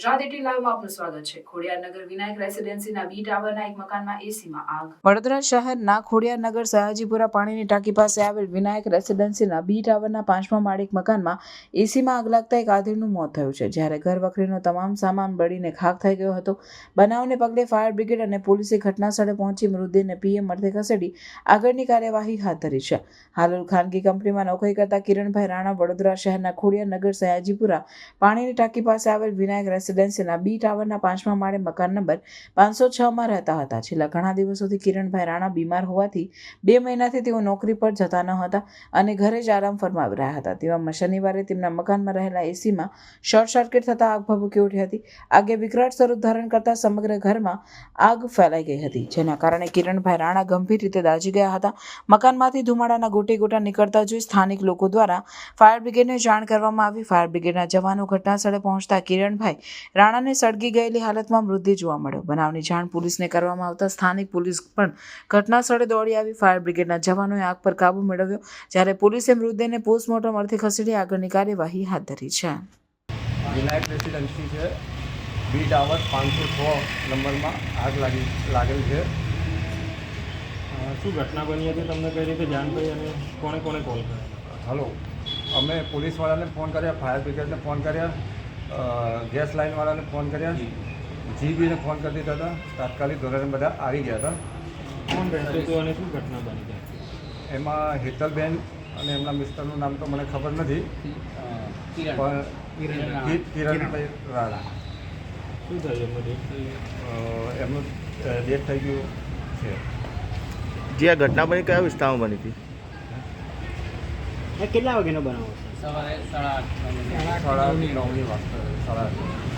ગુજરાત 18 લાઈવમાં આપનું સ્વાગત છે। ખોડિયારનગર વિનાયક રેસિડેન્સીના બી ટાવરના એક મકાનમાં એસીમાં આગ। વડોદરા શહેરના ખોડિયારનગર સયાજીપુરા પાણીની ટાંકી પાસે આવેલ વિનાયક રેસિડેન્સીના બી ટાવરના 5મા માળે એક મકાનમાં એસીમાં આગ લાગતા એક આધેડનું મોત થયું છે, જ્યારે ઘર વખરીનો તમામ સામાન બળીને ખાખ થઈ ગયો હતો। બનાવને પગલે ફાયર બ્રિગેડ અને પોલીસે ઘટનાસ્થળે પહોંચી મૃતદેહને પીએમ અર્થે ખસેડી આગળની કાર્યવાહી હાથ ધરી છે। હાલ ખાનગી કંપનીમાં નોકરી કરતા કિરણભાઈ રાણા વડોદરા શહેરના ખોડિયારનગર સયાજીપુરા પાણીની ટાંકી પાસે આવેલ વિનાયક રેસિડેન્સીના બી ટાવરના 5મા માળે મકાન નંબર 506માં રહેતા હતા। છેલ્લા ઘણા દિવસોથી કિરણભાઈ રાણા બીમાર હોવાથી 2 મહિનાથી તેઓ નોકરી પર જતા ન હતા અને ઘરે જ આરામ ફરમાવી રહ્યા હતા। તેવામાં શનિવારે તેમના મકાનમાં રહેલા એસીમાં શોર્ટ સર્કિટ થતાં આગ ભભૂકી ઉઠી હતી। આગે વિકરાળ સ્વરૂપ ધારણ કરતા સમગ્ર ઘરમાં આગ ફેલાઈ ગઈ હતી, જેના કારણે કિરણભાઈ રાણા ગંભીર રીતે દાઝી ગયા હતા। મકાનમાંથી ધુમાડાના ગોટે ગોટા નીકળતા જોઈ સ્થાનિક લોકો દ્વારા ફાયર બ્રિગેડને જાણ કરવામાં આવી। ફાયર બ્રિગેડના જવાનો ઘટનાસ્થળે પહોંચતા કિરણભાઈ રાણાને સળગી ગયેલી હાલતમાં મૃતદેહ જોવા મળ્યો। બનાવની જાણ પોલીસને કરવામાં આવતા સ્થાનિક પોલીસ પણ ઘટનાસ્થળે દોડી આવી। ફાયર બ્રિગેડના જવાનોએ આગ પર કાબૂ મેળવ્યો, જ્યારે પોલીસે મૃતદેહને પોસ્ટમોર્ટમ અર્થે ખસેડી આગળની કાર્યવાહી હાથ ધરી છે। વિનાયક રેસિડેન્સી છે, બી ટાવર 506 નંબરમાં આગ લાગેલ છે। શું ઘટના બની હતી, તમને કઈ રીતે જાણ થઈ અને કોણે કોલ કર્યો? હલો, અમે પોલીસવાળાને ફોન કર્યા, ફાયર બ્રિગેડને ફોન કર્યા, ગેસ લાઇનવાળાને ફોન કર્યા, જીબીને ફોન કરી દીધા હતા। તાત્કાલિક ધોરણે બધા આવી ગયા હતા। કોણ રહેતું હતું અને શું ઘટના બની હતી? એમાં હેતલબેન અને એમના મિસ્ટરનું નામ તો મને ખબર નથી, પણ કિરણભાઈ રાણા શું થયું એમનું ડેથ થયું? એમનું ડેથ થઈ ગયું છે। જે આ ઘટના બની કયા વિસ્તારમાં બની હતી? કેટલા વાગ્યાનો બનાવો છે? સવારે 8:30 9ની વાત કરે, 8:30